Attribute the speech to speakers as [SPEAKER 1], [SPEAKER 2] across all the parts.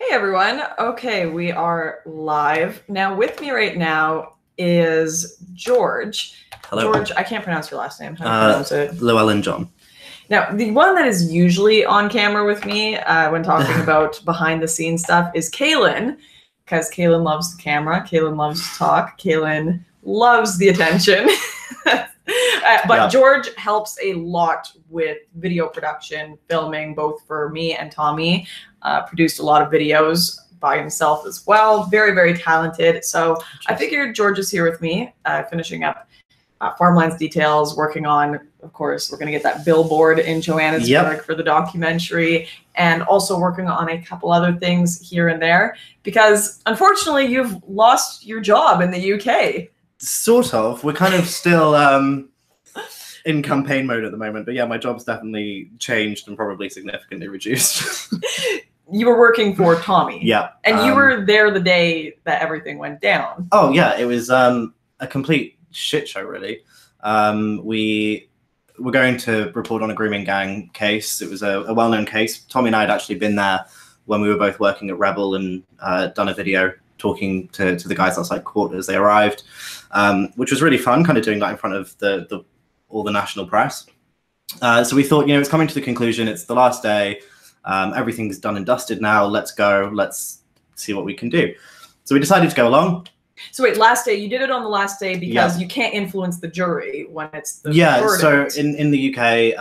[SPEAKER 1] Hey everyone. Okay, we are live. Now with me right now is George.
[SPEAKER 2] Hello.
[SPEAKER 1] George, I can't pronounce your last name. How do you pronounce it?
[SPEAKER 2] Llewellyn John.
[SPEAKER 1] Now, the one that is usually on camera with me when talking about behind the scenes stuff is Kaylin, because Kaylin loves the camera. Kaylin loves to talk. Kaylin loves the attention. But George helps a lot with video production, filming, both for me and Tommy. Produced a lot of videos by himself as well. Very, very talented. So I figured George is here with me, finishing up Farmlands details, working on, of course, we're going to get that billboard in Johannesburg for the documentary, and also working on a couple other things here and there, because unfortunately you've lost your job in the UK.
[SPEAKER 2] Sort of. We're kind of still in campaign mode at the moment, but yeah, my job's definitely changed and probably significantly reduced.
[SPEAKER 1] You were working for Tommy.
[SPEAKER 2] Yeah.
[SPEAKER 1] And you were there the day that everything went down.
[SPEAKER 2] Oh yeah, it was a complete shit show, really. We were going to report on a grooming gang case. It was a well-known case. Tommy and I had actually been there when we were both working at Rebel and done a video talking to the guys outside court as they arrived, which was really fun, kind of doing that in front of all the national press. So we thought, it's coming to the conclusion. It's the last day. Everything's done and dusted now. Let's go. Let's see what we can do. So we decided to go along.
[SPEAKER 1] So wait, last day, you did it on the last day because you can't influence the jury when it's the
[SPEAKER 2] verdict. So in the UK,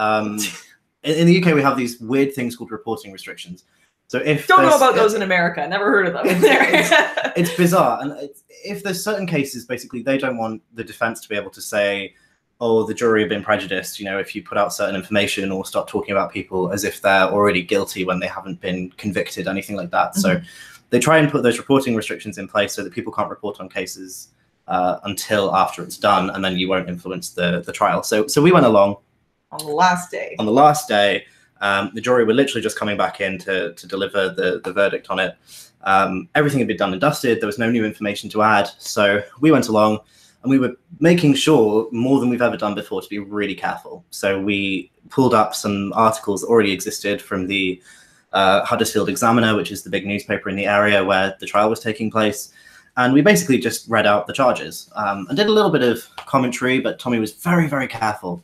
[SPEAKER 2] in the UK we have these weird things called reporting restrictions. So if
[SPEAKER 1] don't know about those in America, never heard of them.
[SPEAKER 2] It's bizarre, and if there's certain cases, basically they don't want the defense to be able to say, oh, the jury have been prejudiced, if you put out certain information or start talking about people as if they're already guilty when they haven't been convicted, anything like that. Mm-hmm. So they try and put those reporting restrictions in place so that people can't report on cases until after it's done, and then you won't influence the trial. So we went along.
[SPEAKER 1] On the last day.
[SPEAKER 2] On the last day, the jury were literally just coming back in to deliver the verdict on it. Everything had been done and dusted. There was no new information to add. So we went along, and we were making sure, more than we've ever done before, to be really careful. So we pulled up some articles that already existed from the Huddersfield Examiner, which is the big newspaper in the area where the trial was taking place. And we basically just read out the charges and did a little bit of commentary, but Tommy was very, very careful.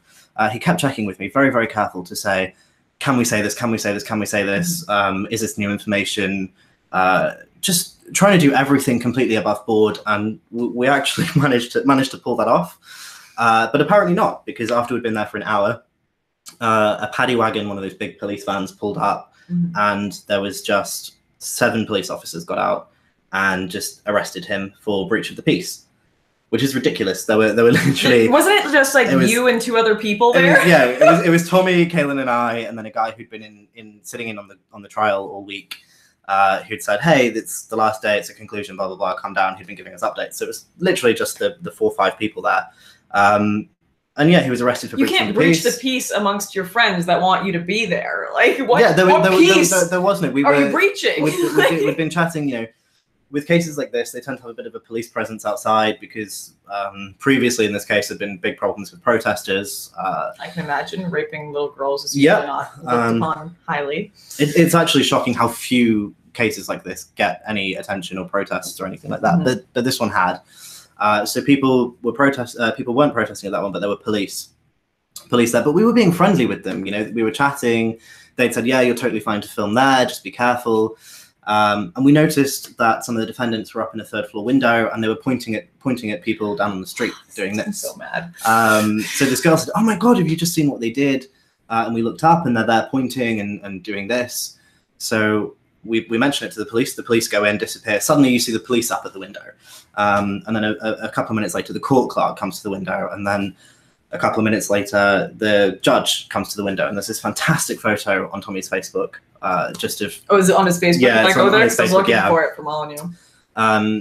[SPEAKER 2] He kept checking with me, very, very careful to say, can we say this? Can we say this? Can we say this? Is this new information? Just trying to do everything completely above board, and we actually managed to pull that off, but apparently not, because after we'd been there for an hour, a paddy wagon, one of those big police vans, pulled up, and there was just 7 police officers got out and just arrested him for breach of the peace, which is ridiculous. There were literally
[SPEAKER 1] wasn't it just like you and 2 other people there?
[SPEAKER 2] It was Tommy, Kaylin, and I, and then a guy who'd been sitting in on the trial all week. Who'd said, hey, it's the last day, it's a conclusion, blah, blah, blah, come down, who'd been giving us updates. So it was literally just the 4 or 5 people there. And yeah, he was arrested for breaching the peace. You can't breach
[SPEAKER 1] the peace amongst your friends that want you to be there. Like, what,
[SPEAKER 2] there wasn't.
[SPEAKER 1] Are you breaching?
[SPEAKER 2] We've been chatting, with cases like this, they tend to have a bit of a police presence outside because previously in this case there have been big problems with protesters.
[SPEAKER 1] I can imagine raping little girls is not looked upon highly.
[SPEAKER 2] It's actually shocking how few cases like this get any attention or protests or anything like that. But this one had. So people weren't protesting at that one, but there were police there. But we were being friendly with them. We were chatting. They'd said, yeah, you're totally fine to film there, just be careful. And we noticed that some of the defendants were up in a 3rd floor window, and they were pointing at people down on the street doing this.
[SPEAKER 1] So mad.
[SPEAKER 2] So this girl said, oh my God, have you just seen what they did? And we looked up, and they're there pointing and doing this. So we mention it to the police. The police go in, disappear. Suddenly you see the police up at the window. And then a couple of minutes later, the court clerk comes to the window. And then a couple of minutes later, the judge comes to the window. And there's this fantastic photo on Tommy's Facebook. Just of
[SPEAKER 1] is it on his Facebook?
[SPEAKER 2] Yeah,
[SPEAKER 1] I go there because I was looking for it from all you.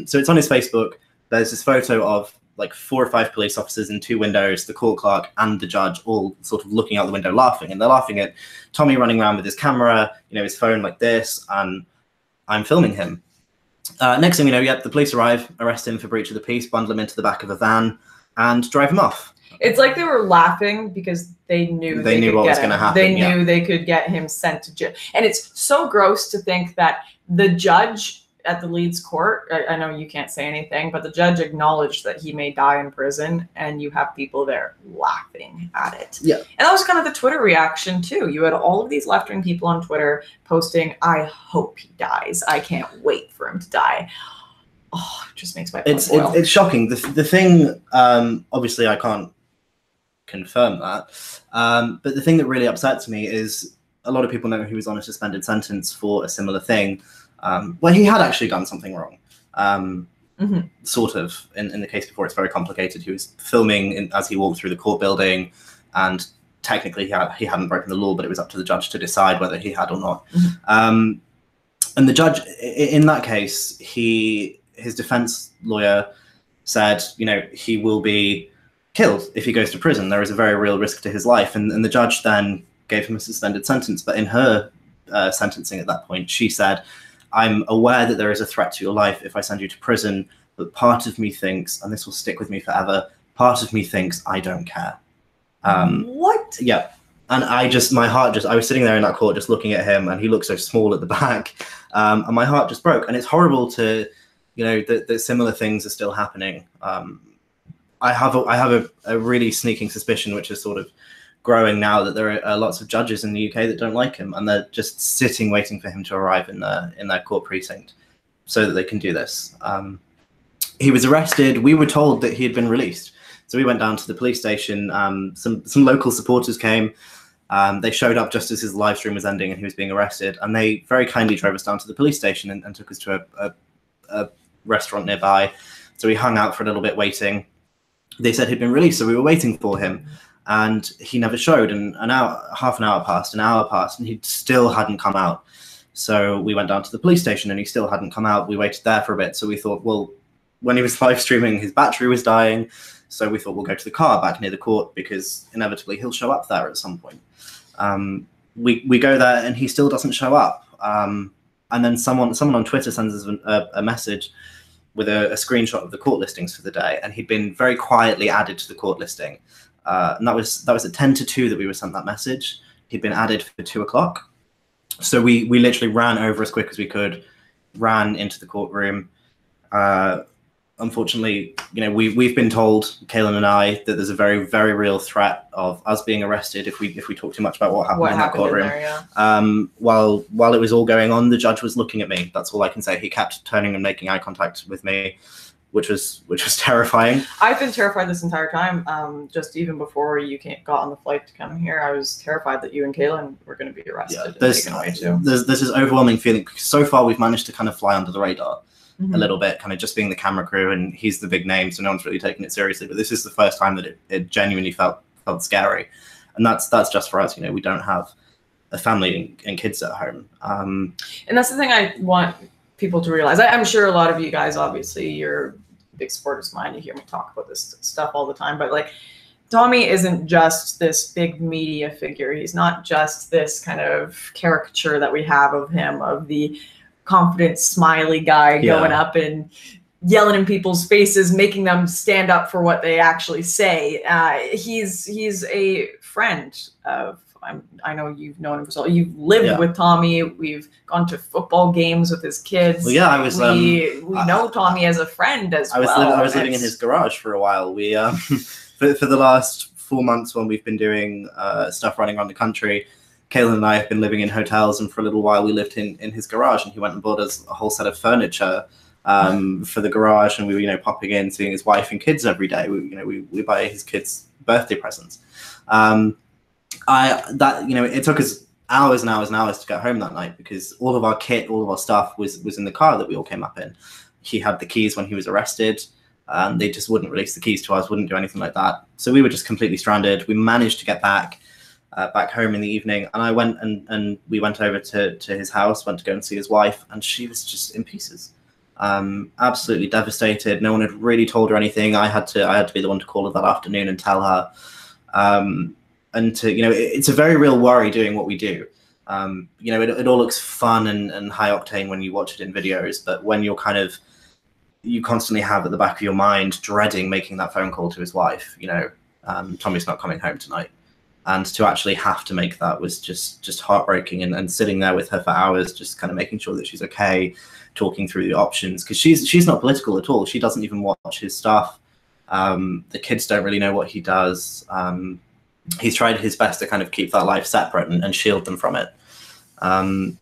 [SPEAKER 2] So it's on his Facebook. There's this photo of like 4 or 5 police officers in 2 windows, the court clerk and the judge, all sort of looking out the window laughing, and they're laughing at Tommy running around with his camera, his phone like this, and I'm filming him. Next thing we know, the police arrive, arrest him for breach of the peace, bundle him into the back of a van, and drive him off.
[SPEAKER 1] It's like they were laughing because they knew
[SPEAKER 2] what was going to happen.
[SPEAKER 1] They knew they could get him sent to jail. And it's so gross to think that the judge at the Leeds court, I know you can't say anything, but the judge acknowledged that he may die in prison, and you have people there laughing at it.
[SPEAKER 2] Yeah.
[SPEAKER 1] And that was kind of the Twitter reaction too. You had all of these left-wing people on Twitter posting, "I hope he dies. I can't wait for him to die." Oh, it just makes my blood boil.
[SPEAKER 2] It's shocking. The thing, obviously I can't confirm that, but the thing that really upsets me is a lot of people know he was on a suspended sentence for a similar thing, where he had actually done something wrong. Sort of. In the case before, it's very complicated. He was filming as he walked through the court building, and technically he hadn't broken the law, but it was up to the judge to decide whether he had or not. And the judge, in that case, his defense lawyer said, you know, he will be killed if he goes to prison. There is a very real risk to his life. And the judge then gave him a suspended sentence. But in her sentencing at that point, she said, "I'm aware that there is a threat to your life if I send you to prison, but part of me thinks, and this will stick with me forever, part of me thinks I don't care."
[SPEAKER 1] What?
[SPEAKER 2] Yeah. And I was sitting there in that court just looking at him, and he looked so small at the back, and my heart just broke. And it's horrible to, you know, that similar things are still happening. I have a really sneaking suspicion, which is sort of growing now, that there are lots of judges in the UK that don't like him, and they're just sitting waiting for him to arrive in their court precinct so that they can do this. He was arrested. We were told that he had been released, so we went down to the police station. Some local supporters came. They showed up just as his live stream was ending and he was being arrested, and they very kindly drove us down to the police station and took us to a restaurant nearby. So we hung out for a little bit waiting. They said he'd been released, so we were waiting for him, and he never showed. And half an hour passed, an hour passed, and he still hadn't come out. So we went down to the police station and he still hadn't come out. We waited there for a bit. So we thought, well, when he was live streaming, his battery was dying. So we thought we'll go to the car back near the court because inevitably he'll show up there at some point. We go there and he still doesn't show up. And then someone on Twitter sends us a message with a screenshot of the court listings for the day, and he'd been very quietly added to the court listing. And that was at 10 to 2 that we were sent that message. He'd been added for 2 o'clock. So we literally ran over as quick as we could, ran into the courtroom. Unfortunately, you know, we've been told, Kaylin and I, that there's a very, very real threat of us being arrested if we talk too much about what happened in that courtroom. While it was all going on, the judge was looking at me. That's all I can say. He kept turning and making eye contact with me, which was terrifying. I've
[SPEAKER 1] been terrified this entire time. Just even before you got on the flight to come here, I was terrified that you and Kaylin were going to be arrested and taken away too.
[SPEAKER 2] There's this overwhelming feeling. So far, we've managed to kind of fly under the radar. A little bit, kind of just being the camera crew, and he's the big name, so no one's really taking it seriously. But this is the first time that it genuinely felt scary, and that's just for us. You know, we don't have a family and kids at home.
[SPEAKER 1] And that's the thing I want people to realize. I'm sure a lot of you guys, obviously, you're big supporters of mine. You hear me talk about this stuff all the time, but like, Tommy isn't just this big media figure. He's not just this kind of caricature that we have of him, of the confident, smiley guy going up and yelling in people's faces, making them stand up for what they actually say. He's a friend of. I know you've known him for so. You've lived with Tommy. We've gone to football games with his kids.
[SPEAKER 2] Well, yeah, I was.
[SPEAKER 1] We know Tommy as a friend as well.
[SPEAKER 2] I was living in his garage for a while. We for the last 4 months when we've been doing stuff running around the country, Kaylin and I have been living in hotels, and for a little while we lived in his garage, and he went and bought us a whole set of furniture for the garage, and we were, you know, popping in, seeing his wife and kids every day. We buy his kids birthday presents. It took us hours and hours and hours to get home that night because all of our kit, all of our stuff was in the car that we all came up in. He had the keys when he was arrested. They just wouldn't release the keys to us, wouldn't do anything like that. So we were just completely stranded. We managed to get back home in the evening, and I went and we went over to his house, went to go and see his wife, and she was just in pieces, absolutely devastated. No one had really told her anything. I had to be the one to call her that afternoon and tell her, and to, you know, it's a very real worry doing what we do. You know, it all looks fun and high octane when you watch it in videos, but when you constantly have at the back of your mind dreading making that phone call to his wife, you know. Tommy's not coming home tonight. And to actually have to make that was just heartbreaking. And sitting there with her for hours, just kind of making sure that she's okay, talking through the options, because she's not political at all. She doesn't even watch his stuff. The kids don't really know what he does. He's tried his best to kind of keep that life separate and shield them from it. And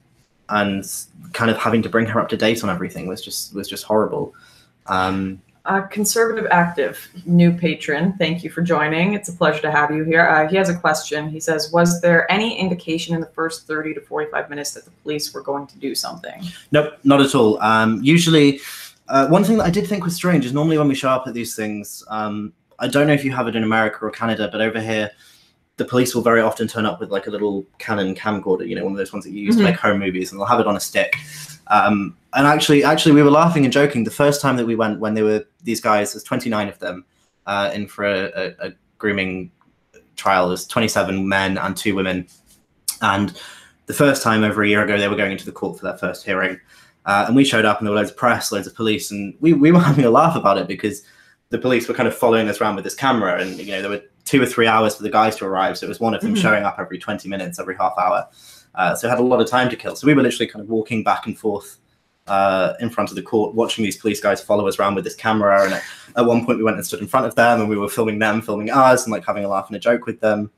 [SPEAKER 2] kind of having to bring her up to date on everything was just horrible.
[SPEAKER 1] Conservative Active, new patron. Thank you for joining. It's a pleasure to have you here. He has a question. He says, was there any indication in the first 30 to 45 minutes that the police were going to do something? Nope,
[SPEAKER 2] not at all. Usually, one thing that I did think was strange is normally when we show up at these things, I don't know if you have it in America or Canada, but over here, the police will very often turn up with like a little Canon camcorder, you know, one of those ones that you use to make home movies, and they'll have it on a stick. And actually, we were laughing and joking the first time that we went, when there were these guys, there's 29 of them in for a grooming trial. There's 27 men and 2 women. And the first time over a year ago, they were going into the court for their first hearing. And we showed up, and there were loads of press, loads of police, and we were having a laugh about it because the police were kind of following us around with this camera, and you know, there were 2 or 3 hours for the guys to arrive, so it was one of them showing up every 20 minutes, every half hour. So it had a lot of time to kill. So we were literally kind of walking back and forth in front of the court, watching these police guys follow us around with this camera. And at one point we went and stood in front of them, and we were filming them, filming us, and like having a laugh and a joke with them.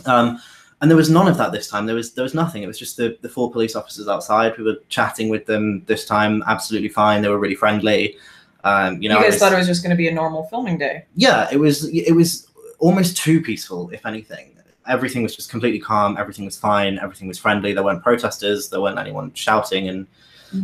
[SPEAKER 2] And there was none of that this time. There was nothing. It was just the 4 police officers outside. We were chatting with them this time, absolutely fine. They were really friendly. You know,
[SPEAKER 1] you guys thought it was just going to be a normal filming day.
[SPEAKER 2] Yeah, it was almost too peaceful, if anything. Everything was just completely calm. Everything was fine. Everything was friendly. There weren't protesters. There weren't anyone shouting and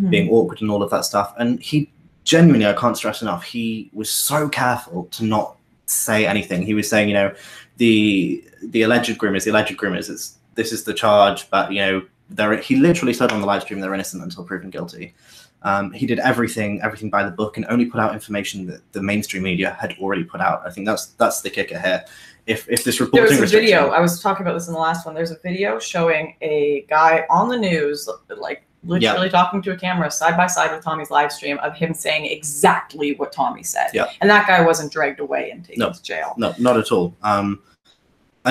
[SPEAKER 2] being awkward and all of that stuff. And he genuinely, I can't stress enough, he was so careful to not say anything. He was saying, you know, the alleged groomers, this is the charge, but, you know, he literally said on the live stream they're innocent until proven guilty. He did everything by the book, and only put out information that the mainstream media had already put out. I think that's the kicker here. If this reporting,
[SPEAKER 1] there was a video, I was talking about this in the last one, there's a video showing a guy on the news, like literally talking to a camera side by side with Tommy's live stream, of him saying exactly what Tommy said. And that guy wasn't dragged away and taken to jail.
[SPEAKER 2] No, not at all. And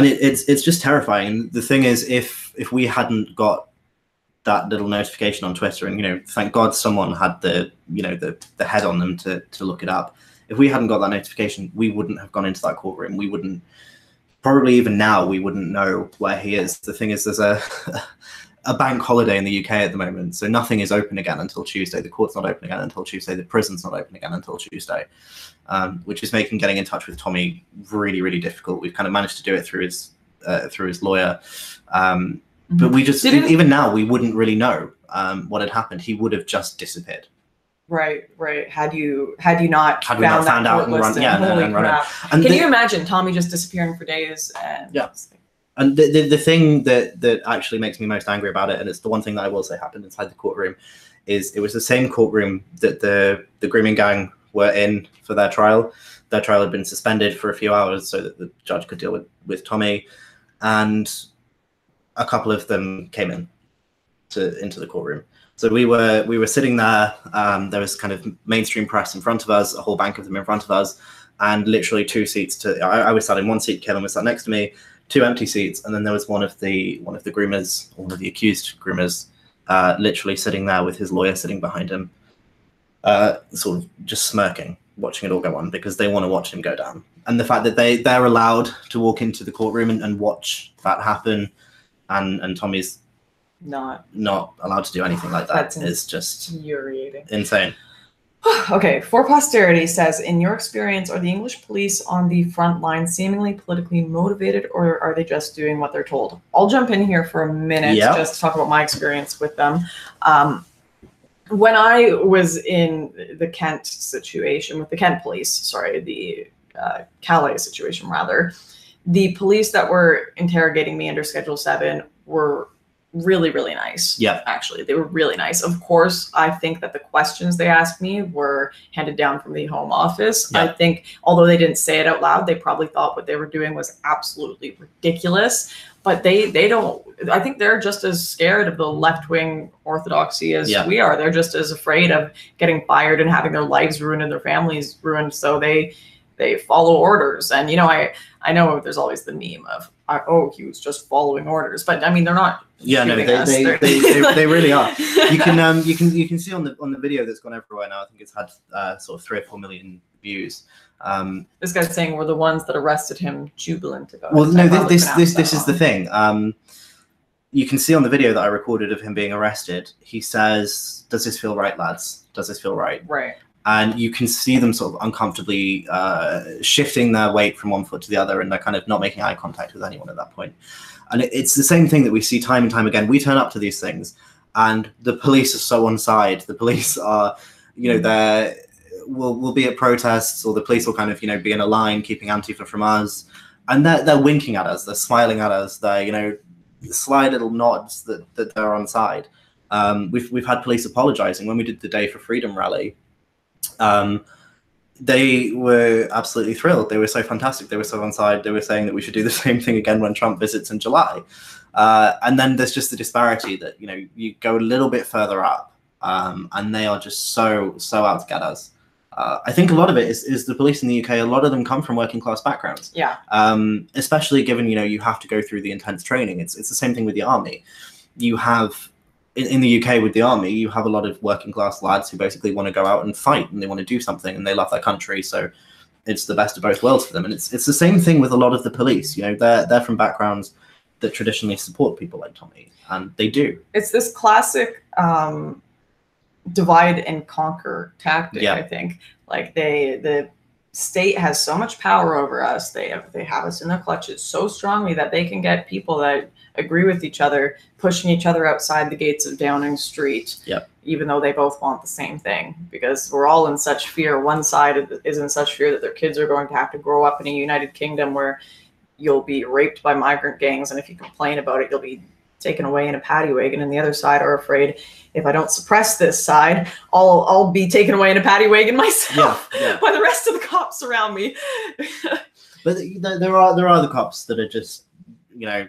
[SPEAKER 2] it's just terrifying. And the thing is, if we hadn't got that little notification on Twitter, and, you know, thank God someone had the head on them to look it up. If we hadn't got that notification, we wouldn't have gone into that courtroom. We wouldn't, probably even now, we wouldn't know where he is. The thing is, there's a bank holiday in the UK at the moment, so nothing is open again until Tuesday. The court's not open again until Tuesday. The prison's not open again until Tuesday, which is making getting in touch with Tommy really, really difficult. We've kind of managed to do it through his lawyer. But we just, even now, we wouldn't really know what had happened. He would have just disappeared.
[SPEAKER 1] Right. Had you not found out and run,
[SPEAKER 2] and run it. And
[SPEAKER 1] can you imagine Tommy just disappearing for days? And
[SPEAKER 2] and the thing that actually makes me most angry about it, and it's the one thing that I will say happened inside the courtroom, is it was the same courtroom that the grooming gang were in for their trial. Their trial had been suspended for a few hours so that the judge could deal with Tommy, and a couple of them came into the courtroom. So we were sitting there. There was kind of mainstream press in front of us, a whole bank of them in front of us, and literally 2 seats I was sat in one seat, Kellen was sat next to me, 2 empty seats, and then there was one of the groomers, one of the accused groomers, literally sitting there with his lawyer sitting behind him, sort of just smirking, watching it all go on, because they want to watch him go down. And the fact that they're allowed to walk into the courtroom and watch that happen, and Tommy's not allowed to do anything like that, is just
[SPEAKER 1] infuriating,
[SPEAKER 2] insane.
[SPEAKER 1] Okay, For Posterity says, in your experience, are the English police on the front line seemingly politically motivated, or are they just doing what they're told? I'll jump in here for a minute just to talk about my experience with them. When I was in the Kent situation, with the Kent police, the Calais situation rather, the police that were interrogating me under Schedule 7 were really, really nice.
[SPEAKER 2] Yeah.
[SPEAKER 1] Actually, they were really nice. Of course, I think that the questions they asked me were handed down from the Home Office. Yeah. I think, although they didn't say it out loud, they probably thought what they were doing was absolutely ridiculous. But they don't, I think they're just as scared of the left-wing orthodoxy as we are. They're just as afraid of getting fired and having their lives ruined and their families ruined. So they they follow orders. And, you know, I know there's always the meme of, oh, he was just following orders, but I mean, they're not.
[SPEAKER 2] Yeah, no, they really are. You can see on the video that's gone everywhere now. I think it's had sort of 3 or 4 million views.
[SPEAKER 1] This guy's saying we're the ones that arrested him, jubilant about it.
[SPEAKER 2] Well, no, this is the thing. You can see on the video that I recorded of him being arrested, he says, "Does this feel right, lads? Does this feel right?"
[SPEAKER 1] Right.
[SPEAKER 2] And you can see them sort of uncomfortably shifting their weight from one foot to the other, and they're kind of not making eye contact with anyone at that point. And it's the same thing that we see time and time again. We turn up to these things, and the police are so on side. The police are, you know, we'll be at protests, or the police will kind of, you know, be in a line keeping Antifa from us, and they're winking at us, they're smiling at us, they're, you know, sly little nods that they're on side. We've had police apologizing when we did the Day for Freedom rally. They were absolutely thrilled. They were so fantastic. They were so on side. They were saying that we should do the same thing again when Trump visits in July. And then there's just the disparity that, you know, you go a little bit further up, and they are just so out to get us. I think a lot of it is the police in the UK. A lot of them come from working class backgrounds. Yeah. Especially given, you know, you have to go through the intense training. It's the same thing with the army. You have in the UK with the army, you have a lot of working class lads who basically want to go out and fight, and they want to do something, and they love their country. So it's the best of both worlds for them. And it's the same thing with a lot of the police. You know, they're from backgrounds that traditionally support people like Tommy, and they do. It's this classic
[SPEAKER 1] divide and conquer tactic. I think, like, the state has so much power over us. They have us in their clutches so strongly that they can get people that agree with each other, pushing each other outside the gates of Downing Street, even though they both want the same thing, because we're all in such fear. One side is in such fear that their kids are going to have to grow up in a United Kingdom where you'll be raped by migrant gangs, and if you complain about it, you'll be taken away in a paddy wagon. And the other side are afraid, if I don't suppress this side, I'll be taken away in a paddy wagon myself by the rest of the cops around me.
[SPEAKER 2] But there are the cops that are just, you know,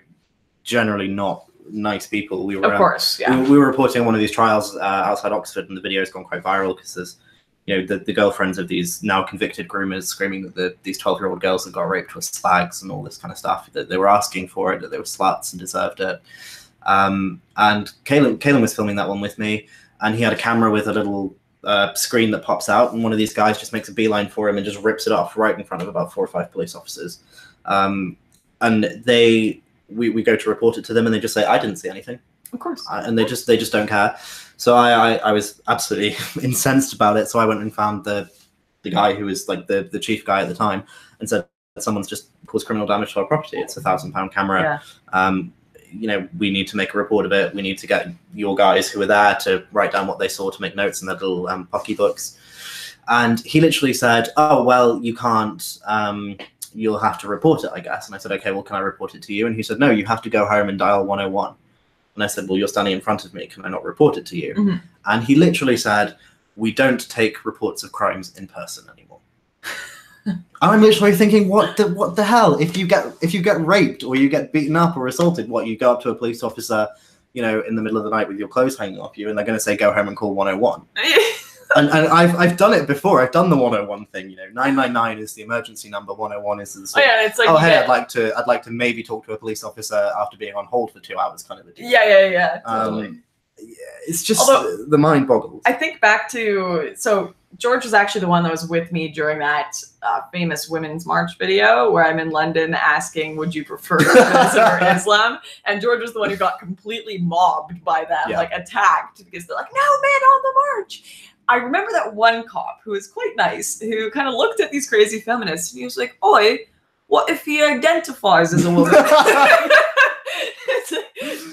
[SPEAKER 2] generally not nice people. We were,
[SPEAKER 1] of course,
[SPEAKER 2] we were reporting one of these trials outside Oxford, and the video has gone quite viral because there's, you know, the girlfriends of these now convicted groomers screaming that these 12-year-old girls that got raped were slags and all this kind of stuff, that they were asking for it, that they were sluts and deserved it. And Kalen was filming that one with me, and he had a camera with a little screen that pops out, and one of these guys just makes a beeline for him and just rips it off right in front of about 4 or 5 police officers. And we go to report it to them, and they just say, "I didn't see anything."
[SPEAKER 1] Of course.
[SPEAKER 2] And they just don't care. So I was absolutely incensed about it. So I went and found the guy who was like the chief guy at the time, and said, "Someone's just caused criminal damage to our property. It's a £1,000 camera. You know, we need to make a report of it. We need to get your guys who were there to write down what they saw, to make notes in their little pocky books." And he literally said, "Oh, well, you can't. You'll have to report it, I guess." And I said, "Okay, well, can I report it to you?" And he said, "No, you have to go home and dial 101. And I said, "Well, you're standing in front of me. Can I not report it to you?"
[SPEAKER 1] Mm-hmm.
[SPEAKER 2] And he literally said, "We don't take reports of crimes in person anymore." I'm literally thinking, what the hell? If you get raped or you get beaten up or assaulted, what, you go up to a police officer, you know, in the middle of the night with your clothes hanging off you, and they're going to say, "Go home and call 101." And I've done it before. I've done the 101 thing. You know, 999 is the emergency number. 101 is the sort
[SPEAKER 1] it's like,
[SPEAKER 2] oh hey, I'd like to maybe talk to a police officer after being on hold for 2 hours, kind of a deal.
[SPEAKER 1] Totally.
[SPEAKER 2] It's just the mind boggles.
[SPEAKER 1] I think back to, so George was actually the one that was with me during that famous Women's March video where I'm in London asking, would you prefer Buddhism or Islam? And George was the one who got completely mobbed by them, like attacked, because they're like, "No man on the march." I remember that one cop who was quite nice, who kind of looked at these crazy feminists, and he was like, "Oi, what if he identifies as a woman?"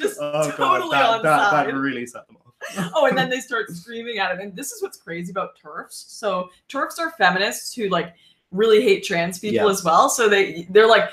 [SPEAKER 1] Just totally on side.
[SPEAKER 2] That really set them off.
[SPEAKER 1] Oh, and then they start screaming at him. And this is what's crazy about TERFs. So TERFs are feminists who like really hate trans people as well. So they're like,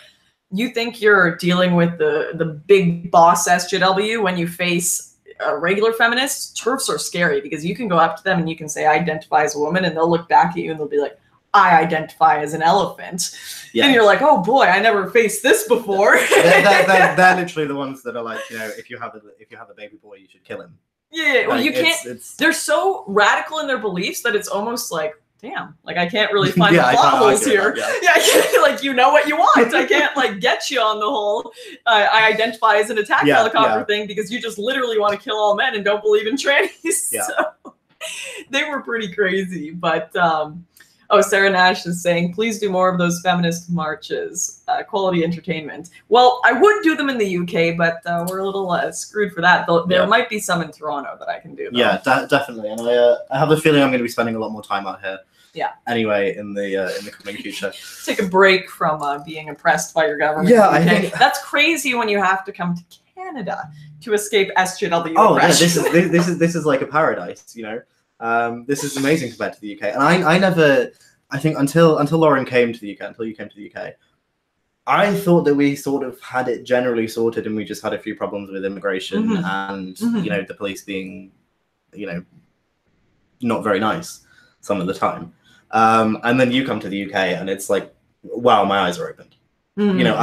[SPEAKER 1] you think you're dealing with the big boss SJW when you face regular feminists. TERFs are scary because you can go up to them and you can say, "I identify as a woman," and they'll look back at you and they'll be like, "I identify as an elephant." And you're like, "Oh boy, I never faced this before."
[SPEAKER 2] they're literally the ones that are like, you know, if you have a baby boy, you should kill him.
[SPEAKER 1] Yeah, well, you can't. They're so radical in their beliefs that it's almost like damn, like I can't really find
[SPEAKER 2] Yeah,
[SPEAKER 1] the plot
[SPEAKER 2] I
[SPEAKER 1] holes
[SPEAKER 2] get
[SPEAKER 1] here.
[SPEAKER 2] that,
[SPEAKER 1] Yeah, I can't, like, you know what you want. I can't like get you on the whole I identify as an attack helicopter thing because you just literally want to kill all men and don't believe in trannies.
[SPEAKER 2] Yeah.
[SPEAKER 1] So they were pretty crazy. But oh, Sarah Nash is saying, please do more of those feminist marches. Quality entertainment. Well, I would do them in the UK, but we're a little screwed for that. Though there might be some in Toronto that I can do. Though.
[SPEAKER 2] Yeah, definitely. And I have a feeling I'm going to be spending a lot more time out here.
[SPEAKER 1] Yeah.
[SPEAKER 2] Anyway, in the coming future.
[SPEAKER 1] Take a break from being oppressed by your government.
[SPEAKER 2] Yeah, I think
[SPEAKER 1] that's crazy when you have to come to Canada to escape SJW
[SPEAKER 2] Oh
[SPEAKER 1] oppression.
[SPEAKER 2] yeah, this is like a paradise, you know. This is amazing compared to the UK. And I think until Lauren came to the UK, until you came to the UK, I thought that we sort of had it generally sorted, and we just had a few problems with immigration and you know, the police being, you know, not very nice some of the time. And then you come to the UK, and it's like, wow, my eyes are opened. You know,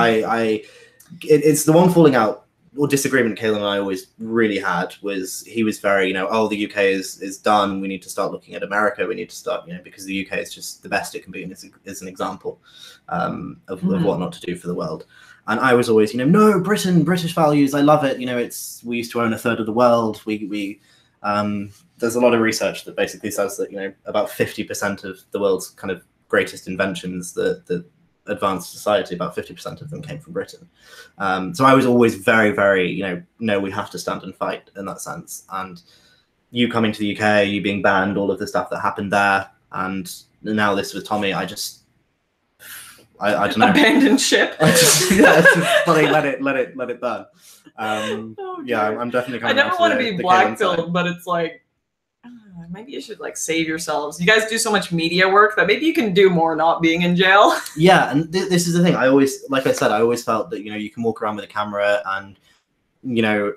[SPEAKER 2] it's the one falling out or disagreement Kaylin and I always really had was he was very, you know, oh, the UK is done. We need to start looking at America. We need to start, you know, because the UK is just the best it can be, and is an example of what not to do for the world. And I was always, you know, no, Britain, British values, I love it. You know, we used to own a third of the world. There's a lot of research that basically says that, you know, about 50% of the world's kind of greatest inventions, the advanced society, about 50% of them came from Britain. So I was always very, very, you know, no, we have to stand and fight in that sense. And you coming to the UK, you being banned, all of the stuff that happened there, and now this with Tommy, I don't know.
[SPEAKER 1] Abandoned ship.
[SPEAKER 2] Just funny, let it burn. Yeah, I'm definitely coming.
[SPEAKER 1] I never want to be black-pilled, but it's like, maybe you should like save yourselves. You guys do so much media work that maybe you can do more not being in jail.
[SPEAKER 2] Yeah, and this is the thing. I always, like I said, I always felt that, you know, you can walk around with a camera, and, you know,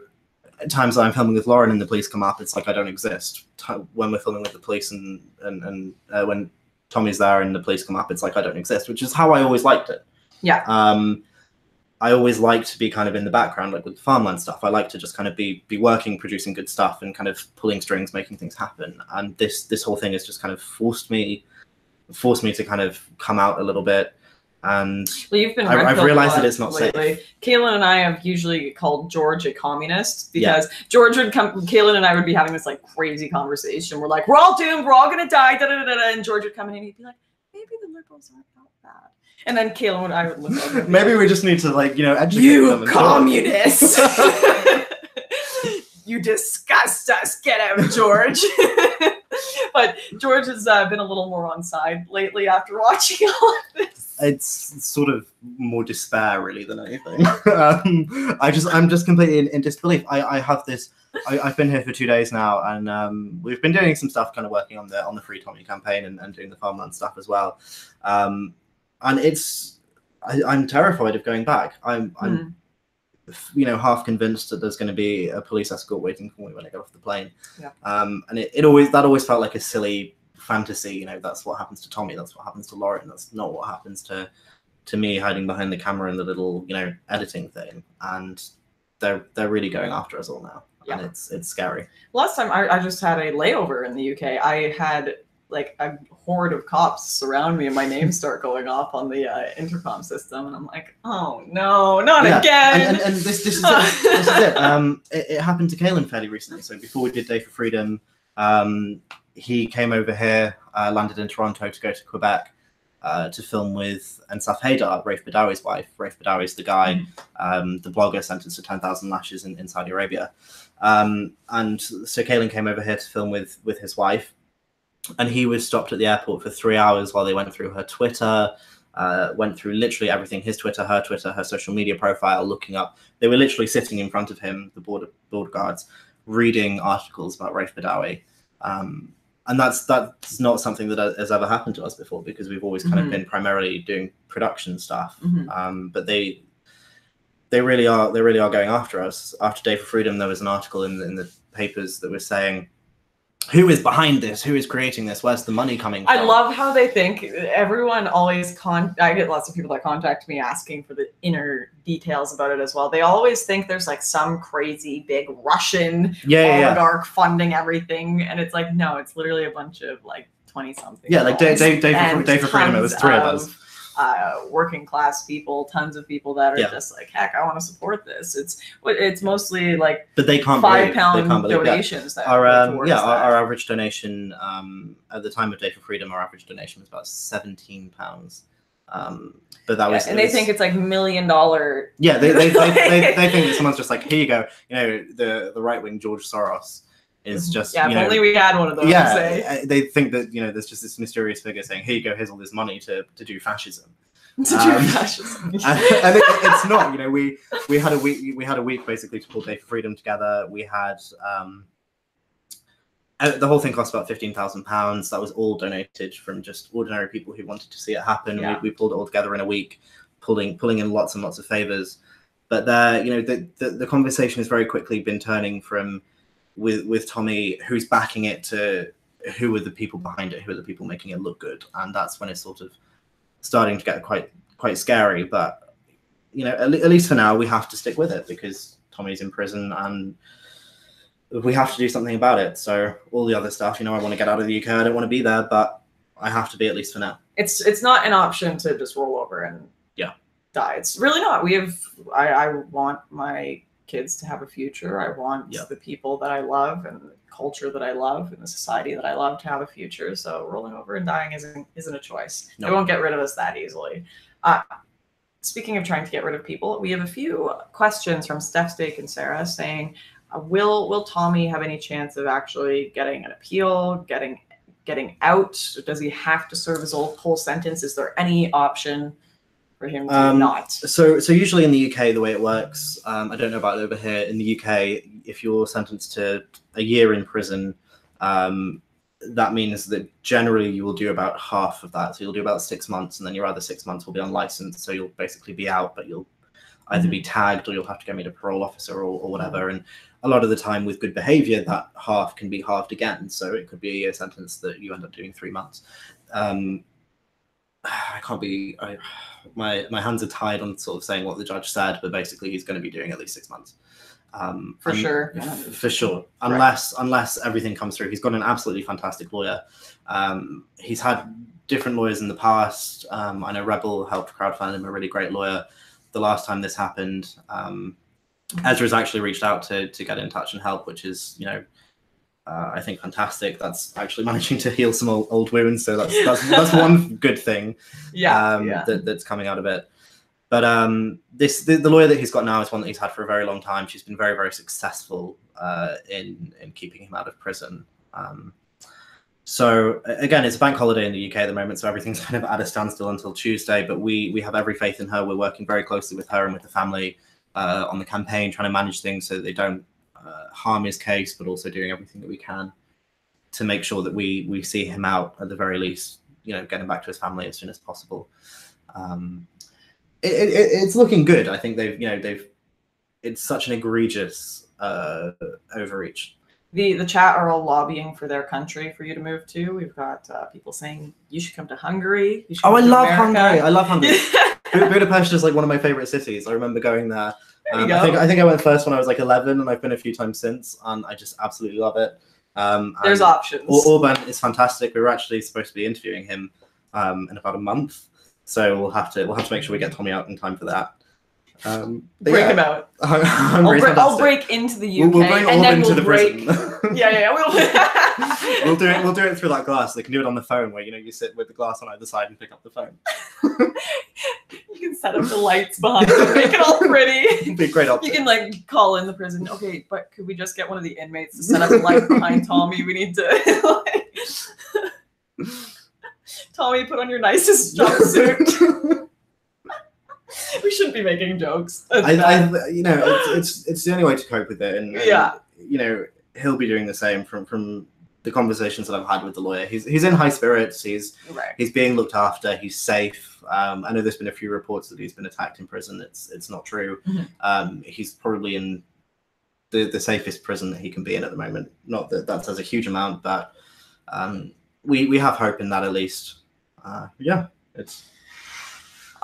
[SPEAKER 2] at times I'm filming with Lauren and the police come up, it's like I don't exist. When we're filming with the police and when Tommy's there and the police come up, it's like I don't exist, which is how I always liked it.
[SPEAKER 1] Yeah.
[SPEAKER 2] I always like to be kind of in the background, like with the farmland stuff. I like to just kind of be working, producing good stuff, and kind of pulling strings, making things happen. And this whole thing has just kind of forced me to kind of come out a little bit. And
[SPEAKER 1] well, you've been
[SPEAKER 2] I've realized that it's not
[SPEAKER 1] lately.
[SPEAKER 2] safe.
[SPEAKER 1] Kaylin and I have usually called George a communist because George would come. Kaylin and I would be having this like crazy conversation. We're like, we're all doomed. We're all gonna die. Da, da, da, da. And George would come in and he'd be like, maybe the liberals aren't that bad. And then Kaylin and I would look over.
[SPEAKER 2] Maybe we just need to, like, you know, educate them.
[SPEAKER 1] You communists! You disgust us. Get out, George. But George has been a little more on side lately after watching all of this.
[SPEAKER 2] It's sort of more despair, really, than anything. I'm just completely in disbelief. I have this. I've been here for 2 days now, and we've been doing some stuff, kind of working on the Free Tommy campaign and doing the farmland stuff as well. And I'm terrified of going back. I'm you know, half convinced that there's going to be a police escort waiting for me when I get off the plane. Yeah. And that always felt like a silly fantasy. You know, that's what happens to Tommy. That's what happens to Lauren. That's not what happens to me hiding behind the camera and the little, you know, editing thing. And they're really going after us all now. Yeah. And it's scary.
[SPEAKER 1] Last time I just had a layover in the UK. I had like a horde of cops surround me and my name start going off on the intercom system, and I'm like, oh no, not again.
[SPEAKER 2] And this is it. This is it. It happened to Kaylin fairly recently. So before we did Day for Freedom, he came over here, landed in Toronto to go to Quebec to film with Ensaf Haydar, Raif Badawi's wife. Raif Badawi's the guy, the blogger sentenced to 10,000 lashes in Saudi Arabia. And so Kaylin came over here to film with his wife. And he was stopped at the airport for 3 hours while they went through her Twitter, went through literally everything, his Twitter, her social media profile, looking up. They were literally sitting in front of him, the border guards, reading articles about Raif Badawi. And that's not something that has ever happened to us before, because we've always kind of been primarily doing production stuff. But they really are going after us. After Day for Freedom, there was an article in the papers that was saying, who is behind this? Who is creating this? Where's the money coming from?
[SPEAKER 1] I love how they think. Everyone always I get lots of people that contact me asking for the inner details about it as well. They always think there's like some crazy big Russian oligarch funding everything. And it's like, no, it's literally a bunch of like 20-something.
[SPEAKER 2] Yeah, like Day for Freedom, it was 3 of us.
[SPEAKER 1] Working class people, tons of people that are just like, heck, I want to support this. It's mostly like,
[SPEAKER 2] but they can't
[SPEAKER 1] £5 donations. That
[SPEAKER 2] our average donation at the time of Day for Freedom, our average donation was about £17. But that was,
[SPEAKER 1] and they think it's like $1 million.
[SPEAKER 2] Yeah, they think that someone's just like, here you go. You know, the right wing George Soros is just,
[SPEAKER 1] if only we had one of those.
[SPEAKER 2] Yeah, they think that, you know, there's just this mysterious figure saying, here you go, here's all this money to do fascism.
[SPEAKER 1] To do fascism.
[SPEAKER 2] And it's not, you know, we had a week basically to pull Day for Freedom together. We had the whole thing cost about £15,000. That was all donated from just ordinary people who wanted to see it happen. Yeah. We pulled it all together in a week, pulling in lots and lots of favors. But you know, the conversation has very quickly been turning from with Tommy, who's backing it, to who are the people behind it, who are the people making it look good, and that's when it's sort of starting to get quite scary. But you know, at least for now, we have to stick with it because Tommy's in prison and we have to do something about it. So all the other stuff, you know, I want to get out of the UK. I don't want to be there, but I have to be, at least for now.
[SPEAKER 1] It's not an option to just roll over and die. It's really not. I want my kids to have a future. I want the people that I love and the culture that I love and the society that I love to have a future. So rolling over and dying isn't a choice. Nope. They won't get rid of us that easily. Speaking of trying to get rid of people, we have a few questions from Steph, Steak, and Sarah saying, will Tommy have any chance of actually getting an appeal, getting out? Does he have to serve his whole sentence? Is there any option for him to not?
[SPEAKER 2] So usually in the UK, the way it works, I don't know about over here, in the UK, if you're sentenced to a year in prison, that means that generally you will do about half of that. So you'll do about 6 months, and then your other 6 months will be unlicensed. So you'll basically be out, but you'll either be tagged or you'll have to go meet a parole officer or whatever. And a lot of the time with good behavior, that half can be halved again. So it could be a year sentence that you end up doing 3 months. My hands are tied on sort of saying what the judge said, but basically he's going to be doing at least 6 months.
[SPEAKER 1] For sure.
[SPEAKER 2] Unless everything comes through. He's got an absolutely fantastic lawyer. He's had different lawyers in the past. I know Rebel helped crowdfund him a really great lawyer. The last time this happened, Ezra's actually reached out to get in touch and help, which is, you know, I think fantastic. That's actually managing to heal some old wounds. So that's one good thing. That's coming out of it. But the lawyer that he's got now is one that he's had for a very long time. She's been very, very successful in keeping him out of prison. So again, it's a bank holiday in the UK at the moment, so everything's kind of at a standstill until Tuesday. But we have every faith in her. We're working very closely with her and with the family on the campaign, trying to manage things so that they don't harm his case, but also doing everything that we can to make sure that we see him out at the very least. You know, getting back to his family as soon as possible. It's looking good. I think it's such an egregious overreach.
[SPEAKER 1] The chat are all lobbying for their country for you to move to. We've got people saying you should come to Hungary. You should
[SPEAKER 2] I love Hungary. I love Hungary. Budapest is like one of my favorite cities. I remember going there. I think I went first when I was like 11, and I've been a few times since, and I just absolutely love it.
[SPEAKER 1] There's options.
[SPEAKER 2] Orban is fantastic. We were actually supposed to be interviewing him in about a month, so we'll have to make sure we get Tommy out in time for that.
[SPEAKER 1] Break him out. I'll break into the UK.
[SPEAKER 2] We'll bring Orban to the
[SPEAKER 1] prison.
[SPEAKER 2] We'll do it through that glass. They can do it on the phone, where you sit with the glass on either side and pick up the phone.
[SPEAKER 1] You can set up the lights behind you, make it all pretty.
[SPEAKER 2] It'd be a great option.
[SPEAKER 1] You can like call in the prison. Okay, but could we just get one of the inmates to set up a light behind Tommy? We need to Tommy, put on your nicest jumpsuit. We shouldn't be making jokes.
[SPEAKER 2] It's the only way to cope with it, and you know, he'll be doing the same from the conversations that I've had with the lawyer. He's in high spirits. He's being looked after. He's safe. I know there's been a few reports that he's been attacked in prison. It's not true. Mm-hmm. He's probably in the safest prison that he can be in at the moment. Not that says a huge amount, but we have hope in that at least. It's.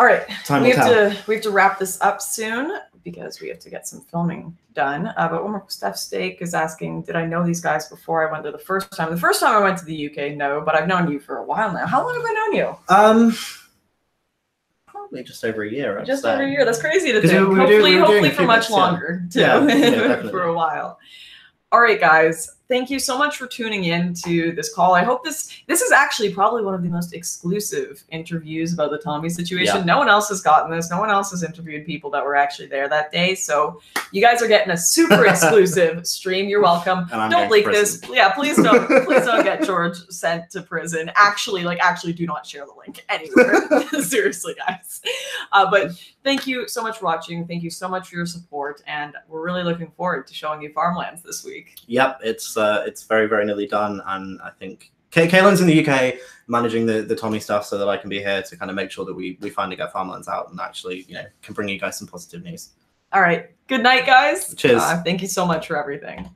[SPEAKER 1] All right,
[SPEAKER 2] Time
[SPEAKER 1] we
[SPEAKER 2] will tell.
[SPEAKER 1] have to wrap this up soon because we have to get some filming done. But one more, Steph Steak is asking, did I know these guys before I went there the first time? The first time I went to the UK, no, but I've known you for a while now. How long have I known you?
[SPEAKER 2] Probably just over a year.
[SPEAKER 1] Just over a year. That's crazy to
[SPEAKER 2] 'Cause
[SPEAKER 1] think.
[SPEAKER 2] we were
[SPEAKER 1] Hopefully,
[SPEAKER 2] doing a
[SPEAKER 1] hopefully
[SPEAKER 2] few
[SPEAKER 1] for much
[SPEAKER 2] bits, yeah.
[SPEAKER 1] longer too.
[SPEAKER 2] Yeah, definitely.
[SPEAKER 1] For a while. All right, guys. Thank you so much for tuning in to this call. I hope this is actually probably one of the most exclusive interviews about the Tommy situation.
[SPEAKER 2] Yeah.
[SPEAKER 1] No one else has gotten this. No one else has interviewed people that were actually there that day. So you guys are getting a super exclusive stream. You're welcome. Don't leak this. Yeah, please don't get George sent to prison. Actually do not share the link anywhere. Seriously, guys. But thank you so much for watching. Thank you so much for your support. And we're really looking forward to showing you farmlands this week.
[SPEAKER 2] Yep, it's very, very nearly done, and I think Kaylin's in the UK managing the Tommy stuff so that I can be here to kind of make sure that we finally get farmlands out and actually, can bring you guys some positive news.
[SPEAKER 1] All right. Good night, guys.
[SPEAKER 2] Cheers.
[SPEAKER 1] Thank you so much for everything.